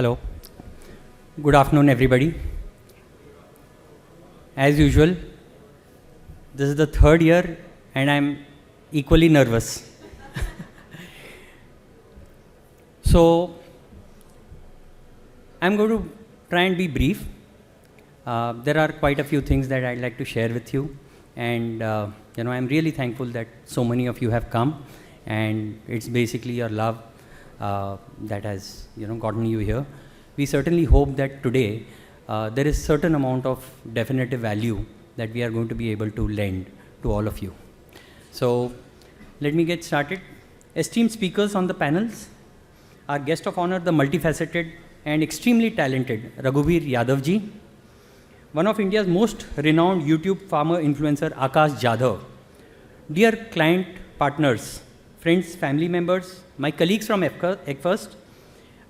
Hello. Good afternoon, everybody. As usual, this is the third year and I'm equally nervous. So, I'm going to try and be brief. There are quite a few things that I'd like to share with you, and I'm really thankful that so many of you have come, and it's basically your love that has gotten you here. We certainly hope that today there is certain amount of definitive value that we are going to be able to lend to all of you. So let me get started. Esteemed speakers on the panels, our guest of honor, the multifaceted and extremely talented Raghuveer Yadav ji, one of India's most renowned YouTube farmer influencer Akash Jadhav, dear client partners, friends, family members, my colleagues from Ekfirst,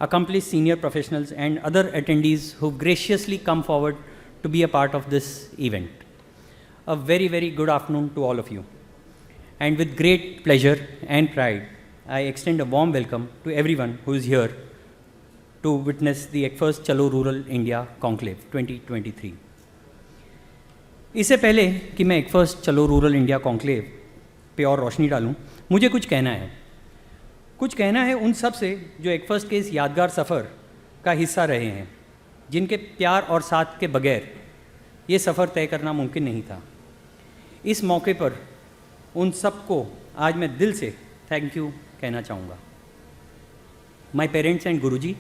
accomplished senior professionals and other attendees who graciously come forward to be a part of this event. A very, very good afternoon to all of you. And with great pleasure and pride, I extend a warm welcome to everyone who is here to witness the Ekfirst Chalo Rural India Conclave 2023. इससे पहले कि मैं Ekfirst Chalo Rural India Conclave पे और रोशनी डालूं, मुझे कुछ कहना है उन सब से जो Ekfirst के इस यादगार सफ़र का हिस्सा रहे हैं, जिनके प्यार और साथ के बगैर ये सफ़र तय करना मुमकिन नहीं था। इस मौके पर उन सबको आज मैं दिल से थैंक यू कहना चाहूँगा। My parents and Guruji,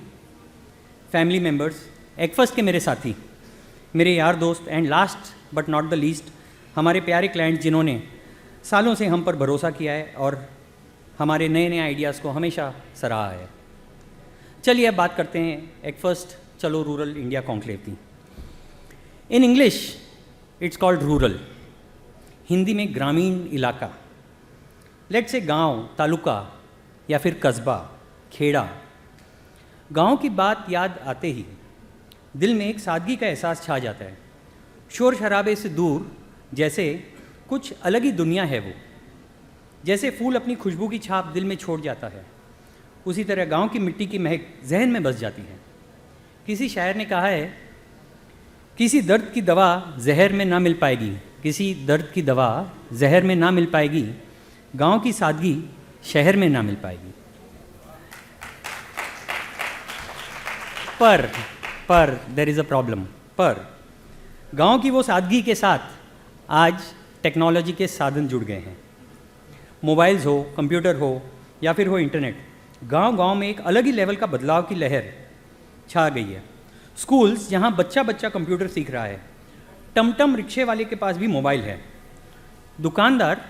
family members, Ekfirst के मेरे साथी, मेरे यार दोस्त and last but not the least हमारे प्यारे क्लाइंट जिन्होंने सालों से हम पर भरोसा किया है और हमारे नए नए आइडियाज़ को हमेशा सराहा है। चलिए अब बात करते हैं Ekfirst चलो रूरल इंडिया कॉन्क्लेव की। In English it's called rural, Hindi में ग्रामीण इलाका, लेट्स से गांव, तालुका या फिर कस्बा, खेड़ा। गांव की बात याद आते ही दिल में एक सादगी का एहसास छा जाता है। शोर शराबे से दूर, जैसे कुछ अलग ही दुनिया है वो। जैसे फूल अपनी खुशबू की छाप दिल में छोड़ जाता है, उसी तरह गांव की मिट्टी की महक जहन में बस जाती है। किसी शायर ने कहा है, किसी दर्द की दवा जहर में ना मिल पाएगी, किसी दर्द की दवा जहर में ना मिल पाएगी, गांव की सादगी शहर में ना मिल पाएगी। पर देयर इज़ अ प्रॉब्लम। पर गांव की वो सादगी के साथ आज टेक्नोलॉजी के साधन जुड़ गए हैं। मोबाइल्स हो, कंप्यूटर हो या फिर हो इंटरनेट, गांव में एक अलग ही लेवल का बदलाव की लहर छा गई है। स्कूल्स जहां बच्चा कंप्यूटर सीख रहा है, टमटम रिक्शे वाले के पास भी मोबाइल है, दुकानदार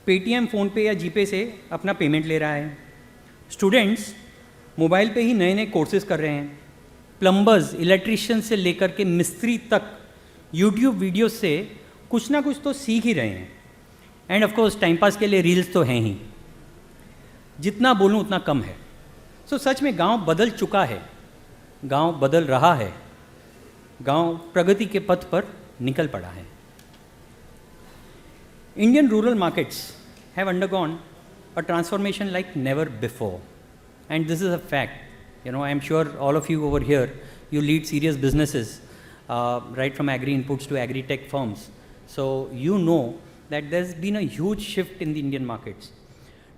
पेटीएम, फ़ोनपे या जीपे से अपना पेमेंट ले रहा है, स्टूडेंट्स मोबाइल पे ही नए नए कोर्सेज कर रहे हैं, प्लम्बर्स इलेक्ट्रिशियन से लेकर के मिस्त्री तक यूट्यूब वीडियो से कुछ ना कुछ तो सीख ही रहे हैं। End of course time pass के लिए रील्स तो हैं ही। जितना बोलूं उतना कम है। सो सच में गांव बदल चुका है, गांव बदल रहा है, गांव प्रगति के पथ पर निकल पड़ा है। Indian rural markets have undergone a transformation like never before, and this is a fact. I'm sure all of you over here, you lead serious businesses, right from agri inputs to agri tech firms. So you know that there's been a huge shift in the Indian markets.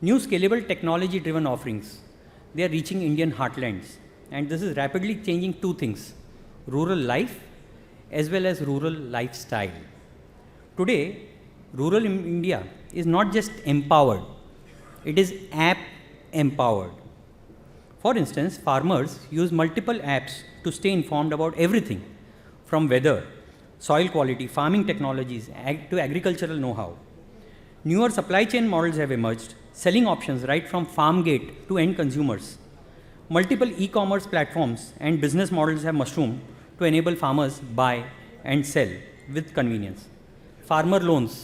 New scalable technology driven offerings, they are reaching Indian heartlands, and this is rapidly changing two things: rural life as well as rural lifestyle. Today, rural India is not just empowered, it is app empowered. For instance, farmers use multiple apps to stay informed about everything from weather, soil quality, farming technologies, to agricultural know-how. Newer supply chain models have emerged, selling options right from farm gate to end consumers. Multiple e-commerce platforms and business models have mushroomed to enable farmers buy and sell with convenience. Farmer loans,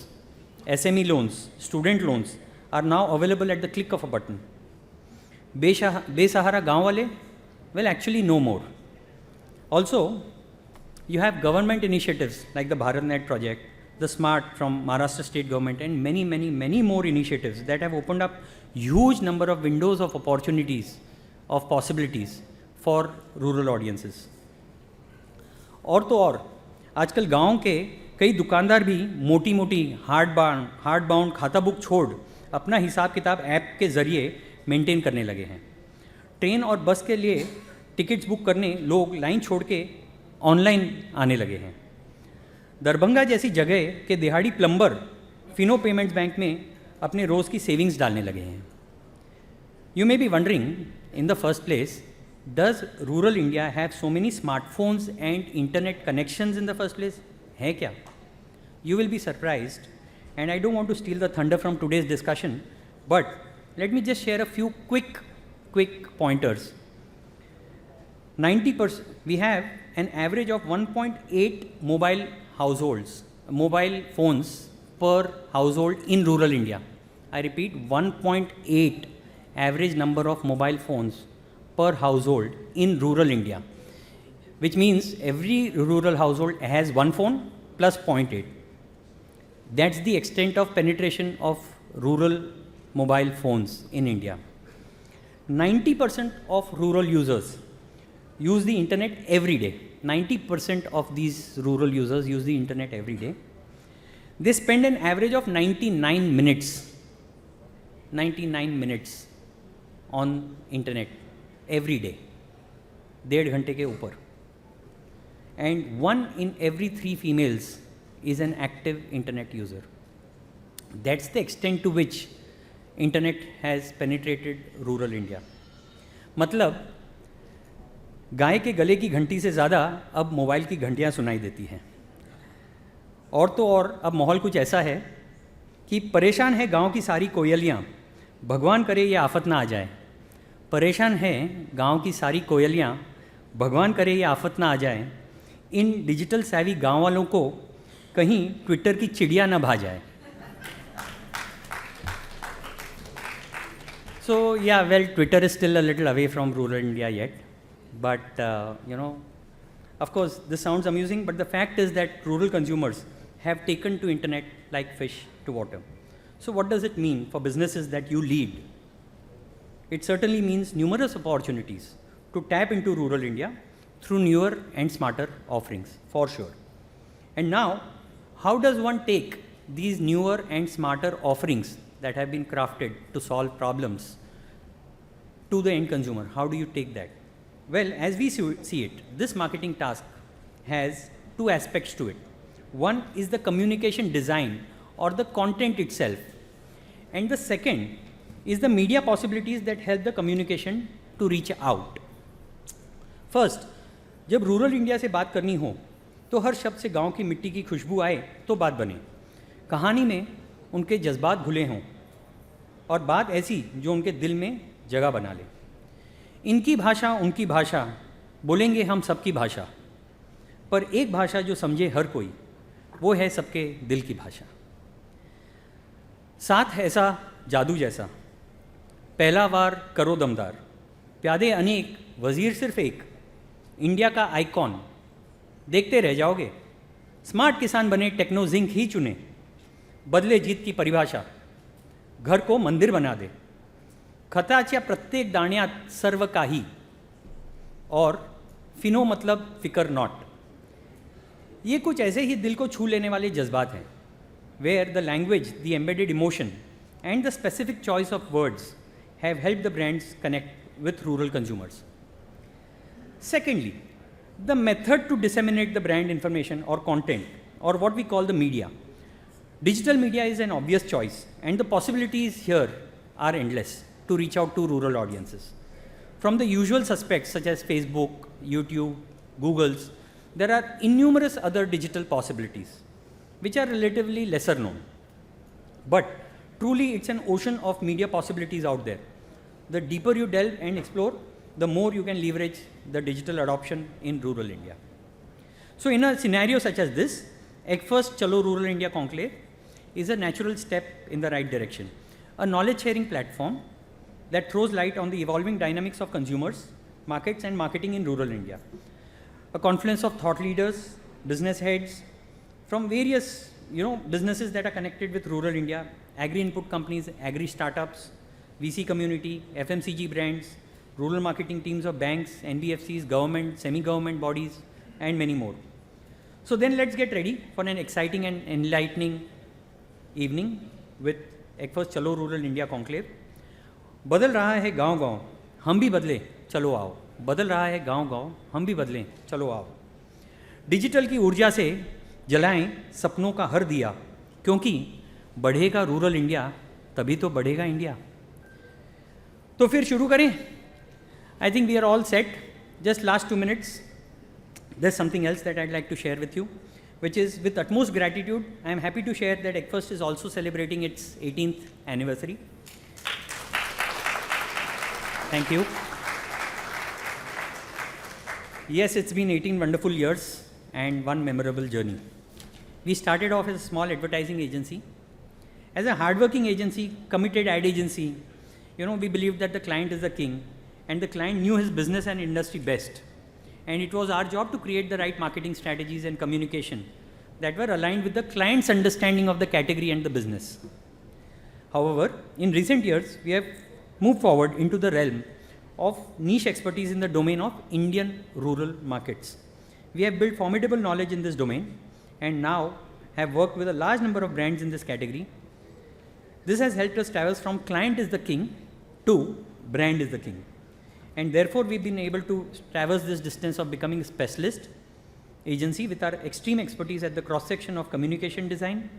SME loans, student loans are now available at the click of a button. Besahara gaon wale? Well, actually no more. Also, you have government initiatives like the BharatNet project, the SMART from Maharashtra state government, and many more initiatives that have opened up huge number of windows of opportunities, of possibilities for rural audiences. और तो और आजकल गांव के कई दुकानदार भी मोटी मोटी हार्ड बाउंड खाता बुक छोड़ अपना हिसाब किताब ऐप के ज़रिए मेंटेन करने लगे हैं. ट्रेन और बस के लिए टिकट्स बुक करने लोग लाइन छोड़ के ऑनलाइन आने लगे हैं. दरभंगा जैसी जगह के दिहाड़ी प्लम्बर फिनो पेमेंट्स बैंक में अपने रोज़ की सेविंग्स डालने लगे हैं. You may be wondering in the first place, does rural India have so many smartphones and internet connections in the first place? है क्या? You will be surprised, and I don't want to steal the thunder from today's discussion, but let me just share a few quick pointers. 90%, we have an average of 1.8 mobile phones per household in rural India. I repeat, 1.8 average number of mobile phones per household in rural India, which means every rural household has one phone plus 0.8. That's the extent of penetration of rural mobile phones in India. 90% of rural users use the internet every day. 90% of these rural users use the internet every day. They spend an average of 99 minutes on internet every day, 1.5 घंटे के ऊपर. And 1 in every 3 females is an active internet user. That's the extent to which internet has penetrated rural India. मतलब गाय के गले की घंटी से ज़्यादा अब मोबाइल की घंटियाँ सुनाई देती हैं. और तो और अब माहौल कुछ ऐसा है कि परेशान है गांव की सारी कोयलियाँ, भगवान करे ये आफत ना आ जाए. परेशान है गांव की सारी कोयलियाँ, भगवान करे ये आफत ना आ जाए. इन डिजिटल सैवी गांव वालों को कहीं ट्विटर की चिड़िया ना भा जाए. So yeah, well, Twitter is still a little away from rural India yet, but of course this sounds amusing, but the fact is that rural consumers have taken to internet like fish to water. So what does it mean for businesses that you lead? It certainly means numerous opportunities to tap into rural India through newer and smarter offerings, for sure. And now, how does one take these newer and smarter offerings that have been crafted to solve problems to the end consumer? How do you take that? Well, as we see it, this marketing task has 2 aspects to it. One is the communication design or the content itself, and the second is the media possibilities that help the communication to reach out. First, जब rural India से बात करनी हो तो हर शब्द से गांव की मिट्टी की खुशबू आए तो बात बने. कहानी में उनके जज्बात घुले हों और बात ऐसी जो उनके दिल में जगह बना ले. इनकी भाषा उनकी भाषा, बोलेंगे हम सबकी भाषा, पर एक भाषा जो समझे हर कोई, वो है सबके दिल की भाषा. साथ ऐसा जादू जैसा, पहला वार करो दमदार, प्यादे अनेक वजीर सिर्फ एक, इंडिया का आइकॉन, देखते रह जाओगे. स्मार्ट किसान बने टेक्नो जिंक ही चुने, बदले जीत की परिभाषा, घर को मंदिर बना दे, खताच्या प्रत्येक दाण्यात सर्व काही, और फिनो मतलब फिकर नॉट. ये कुछ ऐसे ही दिल को छू लेने वाले जज्बात हैं, where the language, the embedded emotion and the specific choice of words have helped the brands connect with rural consumers. Secondly, the method to disseminate the brand information or content, or what we call the media. Digital media is an obvious choice, and the possibilities here are endless to reach out to rural audiences. From the usual suspects such as Facebook, YouTube, Google's, there are innumerous other digital possibilities which are relatively lesser known. But truly it's an ocean of media possibilities out there. The deeper you delve and explore, the more you can leverage the digital adoption in rural India. So in a scenario such as this, EgFirst Chalo Rural India Conclave is a natural step in the right direction. A knowledge sharing platform that throws light on the evolving dynamics of consumers, markets and marketing in rural India. A confluence of thought leaders, business heads from various businesses that are connected with rural India, agri input companies, agri startups, VC community, FMCG brands, rural marketing teams of banks, NBFCs, government, semi-government bodies, and many more. So then let's get ready for an exciting and enlightening evening with Ekfirst Chalo Rural India Conclave. बदल रहा है गांव-गांव, हम भी बदले, चलो आओ. बदल रहा है गांव-गांव, हम भी बदलें, चलो आओ. डिजिटल की ऊर्जा से जलाएं सपनों का हर दिया, क्योंकि बढ़ेगा रूरल इंडिया तभी तो बढ़ेगा इंडिया. तो फिर शुरू करें. I think we are all set. Just last 2 minutes. There's something else that I'd like to share with you, which is with utmost gratitude, I am happy to share that Ekfirst is also celebrating its 18th anniversary. Thank you. Yes, it's been 18 wonderful years and one memorable journey. We started off as a small advertising agency. As a hardworking agency, committed ad agency, we believed that the client is the king and the client knew his business and industry best. And it was our job to create the right marketing strategies and communication that were aligned with the client's understanding of the category and the business. However, in recent years, we have moved forward into the realm of niche expertise in the domain of Indian rural markets. We have built formidable knowledge in this domain and now have worked with a large number of brands in this category. This has helped us traverse from client is the king to brand is the king. And therefore, we've been able to traverse this distance of becoming a specialist agency with our extreme expertise at the cross-section of communication design,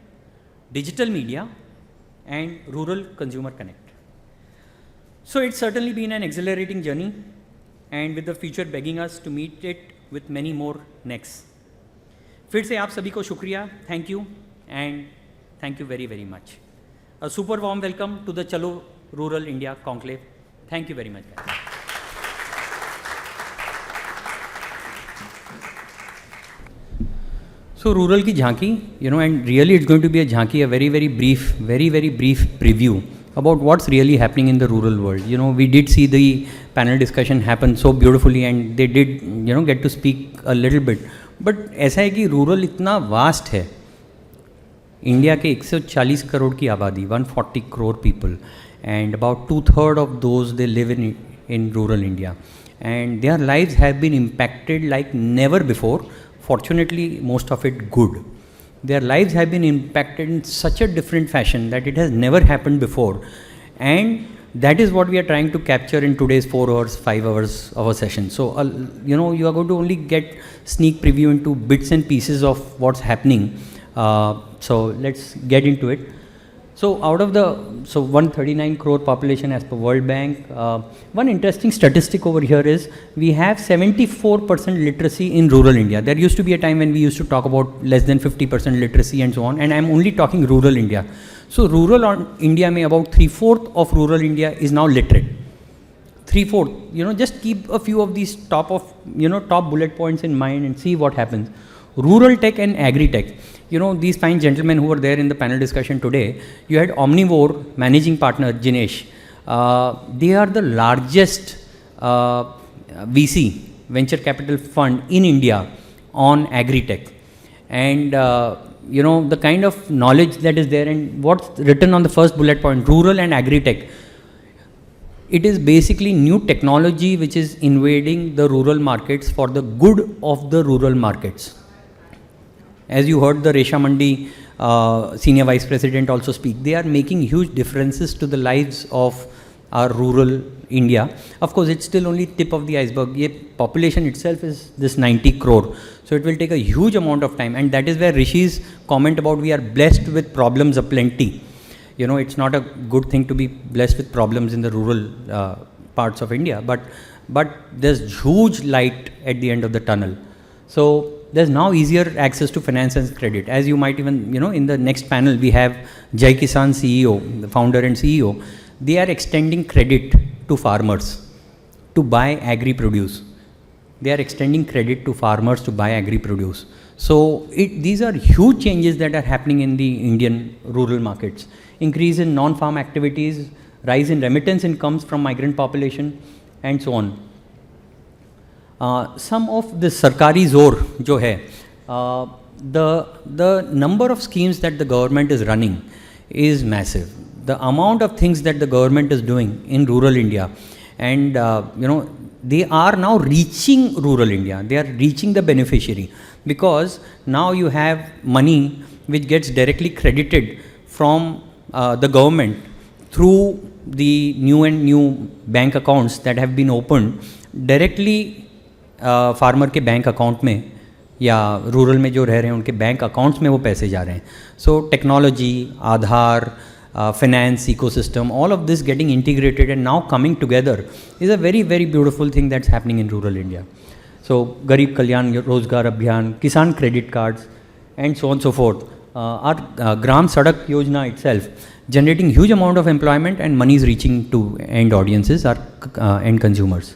digital media, and rural consumer connect. So it's certainly been an exhilarating journey, and with the future begging us to meet it with many more next. फिर से आप सभी को शुक्रिया, thank you, and thank you very, very much. A super warm welcome to the Chalo Rural India Conclave. Thank you very much, guys. So rural की झांकी, and really it's going to be a झांकी, a very, very brief preview about what's really happening in the rural world. We did see the panel discussion happen so beautifully and they did, get to speak a little bit. But ऐसा है कि rural इतना vast है. India के 140 करोड़ की आबादी, 140 crore people, and about 2/3 of those they live in rural India. And their lives have been impacted like never before. Fortunately, most of it good. Their lives have been impacted in such a different fashion that it has never happened before. And that is what we are trying to capture in today's 4 hours, 5 hours of a session. So, you are going to only get sneak preview into bits and pieces of what's happening. So, let's get into it. So, out of the 139 crore population as per World Bank, one interesting statistic over here is we have 74% literacy in rural India. There used to be a time when we used to talk about less than 50% literacy and so on, and I am only talking rural India. So, rural India mein about 3/4 of rural India is now literate. 3/4. Just keep a few of these top bullet points in mind and see what happens. Rural tech and agri-tech. These fine gentlemen who were there in the panel discussion today, you had Omnivore managing partner, Jinesh. They are the largest VC, venture capital fund in India on agri-tech. And, the kind of knowledge that is there and what's written on the first bullet point, rural and agri-tech. It is basically new technology which is invading the rural markets for the good of the rural markets. As you heard the Resha Mandi Senior Vice President also speak, they are making huge differences to the lives of our rural India. Of course, it's still only tip of the iceberg. The population itself is this 90 crore. So it will take a huge amount of time. And that is where Rishi's comment about we are blessed with problems aplenty. It's not a good thing to be blessed with problems in the rural parts of India. But there's huge light at the end of the tunnel. So there's now easier access to finance and credit. As you might even, in the next panel, we have Jai Kisan CEO, the founder and CEO. They are extending credit to farmers to buy agri-produce. They are extending credit to farmers to buy agri-produce. So these are huge changes that are happening in the Indian rural markets. Increase in non-farm activities, rise in remittance incomes from migrant population, and so on. Some of the sarkari zor jo hai, the number of schemes that the government is running is massive. The amount of things that the government is doing in rural India, and they are now reaching rural India. They are reaching the beneficiary, because now you have money which gets directly credited from the government through the new bank accounts that have been opened directly farmer के bank account में या rural में जो रह रहे हैं उनके bank accounts में वो पैसे जा रहे हैं. So technology, Aadhaar, finance ecosystem, all of this getting integrated and now coming together is a very, very beautiful thing that's happening in rural India. So Garib Kalyan Rozgar Abhiyan, Kisan credit cards, and so on and so forth. Our Gram Sadak Yojana itself generating huge amount of employment, and money is reaching to end audiences, our end consumers.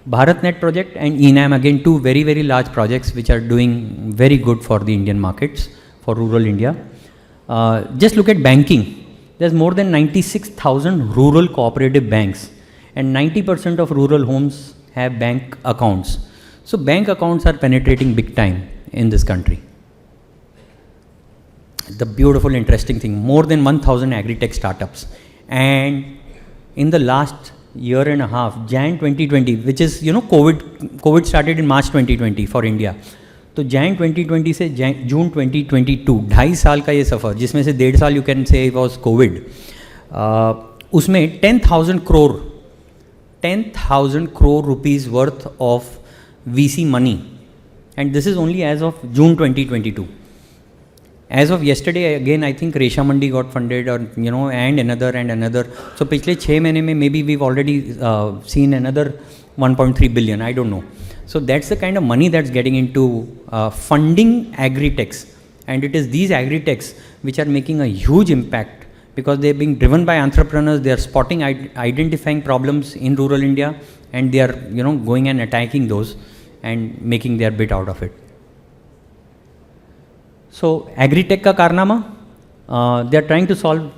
BharatNet project and ENAM, again two very, very large projects which are doing very good for the Indian markets, for rural India. Just look at banking. There's more than 96,000 rural cooperative banks, and 90% of rural homes have bank accounts. So bank accounts are penetrating big time in this country. The beautiful, interesting thing, more than 1,000 agri-tech startups. And in the last year and a half, Jan 2020, which is, COVID started in March 2020 for India. तो जैन 2020 से जून 2022, 2.5 साल का ये सफ़र, जिसमें से 1.5 साल you can say was COVID, उसमें 10,000 crore rupees worth of VC money, and this is only as of June 2022. As of yesterday, again, I think Resha Mandi got funded, or and another. So पिछले 6 महीने में maybe we've already seen another 1.3 billion. I don't know. So that's the kind of money that's getting into funding agri-techs, and it is these agri-techs which are making a huge impact, because they're being driven by entrepreneurs. They are spotting, identifying problems in rural India, and they are going and attacking those and making their bit out of it. So agri-tech ka karnama, they are trying to solve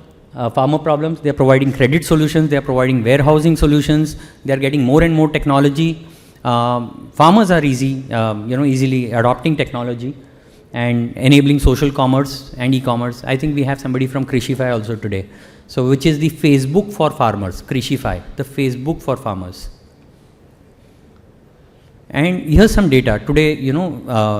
farmer problems. They are providing credit solutions. They are providing warehousing solutions. They are getting more and more technology. Farmers are easily adopting technology and enabling social commerce and e-commerce. I think we have somebody from Krishify also today. So which is the Facebook for farmers, Krishify, the Facebook for farmers. And here's some data. Today,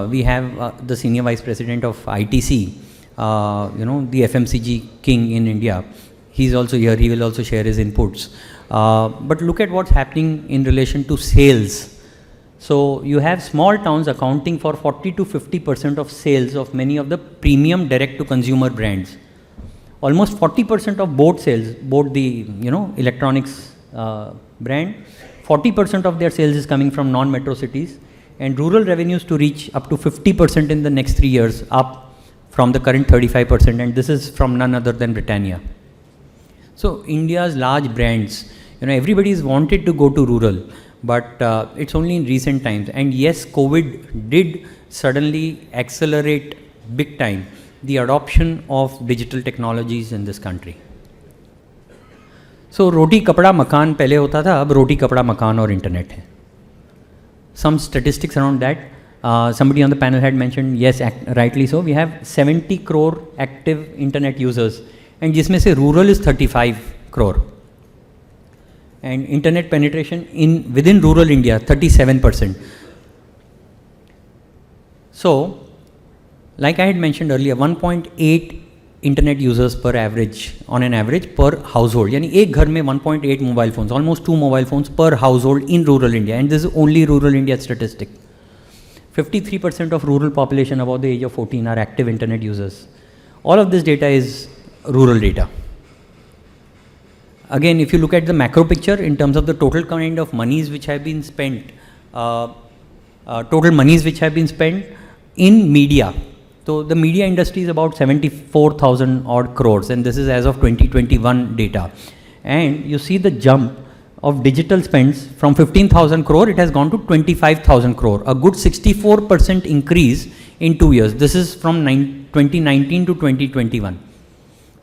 we have the Senior Vice President of ITC, the FMCG king in India. He's also here. He will also share his inputs. But look at what's happening in relation to sales. So you have small towns accounting for 40 to 50% of sales of many of the premium direct-to-consumer brands. Almost 40% of boat sales, boat the electronics brand, 40% of their sales is coming from non-metro cities, and rural revenues to reach up to 50% in the next 3 years, up from the current 35%, and this is from none other than Britannia. So India's large brands, everybody's wanted to go to rural, but it's only in recent times. And yes, COVID did suddenly accelerate big time the adoption of digital technologies in this country. So रोटी कपड़ा मकान पहले होता था, अब रोटी कपड़ा मकान और internet है. Some statistics around that. Somebody on the panel had mentioned, yes, rightly so, we have 70 crore active internet users, and जिसमें से rural is 35 crore. And internet penetration within rural India, 37%. So, like I had mentioned earlier, 1.8 internet users per average, on an average per household. यानी एक घर में 1.8 mobile phones, almost 2 mobile phones per household in rural India, and this is only rural India statistic. 53% of rural population above the age of 14 are active internet users. All of this data is rural data. Again, if you look at the macro picture in terms of the total kind of monies which have been spent, in media. So the media industry is about 74,000 odd crores, and this is as of 2021 data. And you see the jump of digital spends from 15,000 crore, it has gone to 25,000 crore, a good 64% increase in 2 years. This is from 2019 to 2021.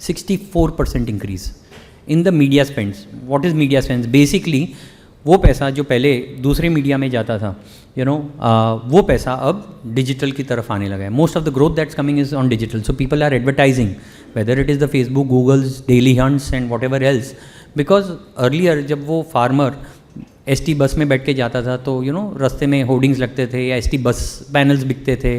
64% increase in the media spends. What is media spends? Basically, वो पैसा जो पहले दूसरे media में जाता था, वो पैसा अब डिजिटल की तरफ आने लगा है. Most of the growth that's coming is on digital. So people are advertising, whether it is the Facebook, Googles, Daily Hunts and whatever else, because earlier जब वो फार्मर एसटी बस में बैठ के जाता था तो रास्ते में होर्डिंग्स लगते थे या एसटी बस पैनल्स बिकते थे.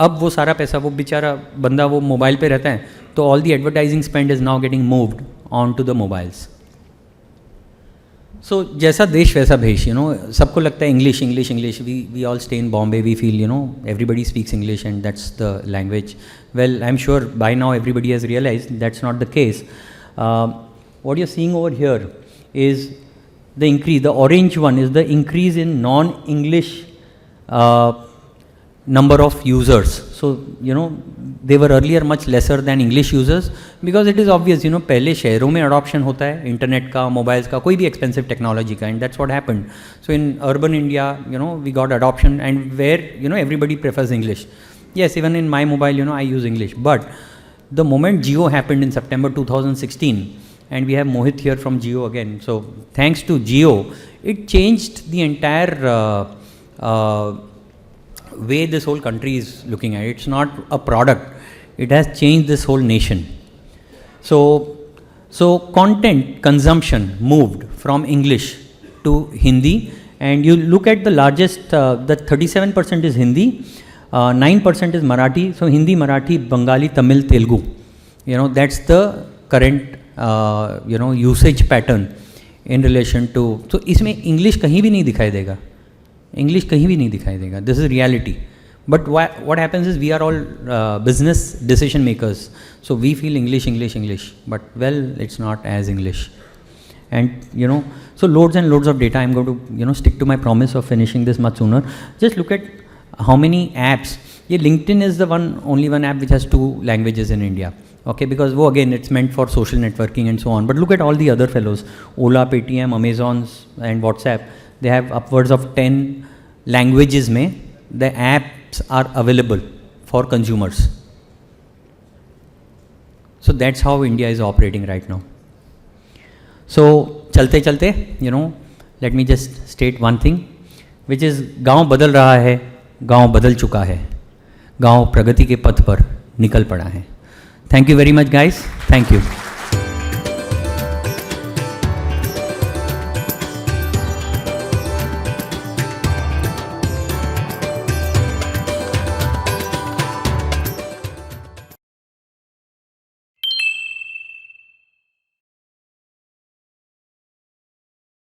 अब वो सारा पैसा, वो बेचारा बंदा वो मोबाइल पे रहता है, तो all the advertising spend is now getting moved on to the mobiles. So जैसा देश वैसा भेष. सबको लगता है English English English. We all stay in Bombay, we feel everybody speaks English and that's the language. Well, I am sure by now everybody has realised that's not the case. What you are seeing over here is the increase. The orange one is the increase in non-English number of users. So they were earlier much lesser than English users because it is obvious. पहले शहरों में adoption होता है internet का, mobiles का, कोई भी expensive technology का, and that's what happened. So in urban India, we got adoption, and where everybody prefers English. Yes, even in my mobile, I use English. But the moment Jio happened in September 2016. And we have Mohit here from Jio again. So thanks to Jio, it changed the entire way this whole country is looking at it. It's not a product. It has changed this whole nation. So content consumption moved from English to Hindi. And you look at the largest, the 37% is Hindi, 9% is Marathi. So Hindi, Marathi, Bengali, Tamil, Telugu. That's the current usage pattern in relation to. So इसमें English कहीं भी नहीं दिखाई देगा. English कहीं भी नहीं दिखाई देगा. This is reality. But what happens is we are all business decision makers. So we feel English, English, English. But well, it's not as English. And so loads and loads of data. I'm going to stick to my promise of finishing this much sooner. Just look at how many apps. Yeah, LinkedIn is the only one app which has 2 languages in India. Okay, because again, it's meant for social networking and so on. But look at all the other fellows, Ola, Paytm, Amazons and WhatsApp. They have upwards of 10 languages mein the apps are available for consumers. So that's how India is operating right now. So chalte chalte, let me just state one thing, which is गांव बदल रहा है, गांव बदल चुका है, गांव प्रगति के पथ पर निकल पड़ा है. Thank you very much, guys. Thank you.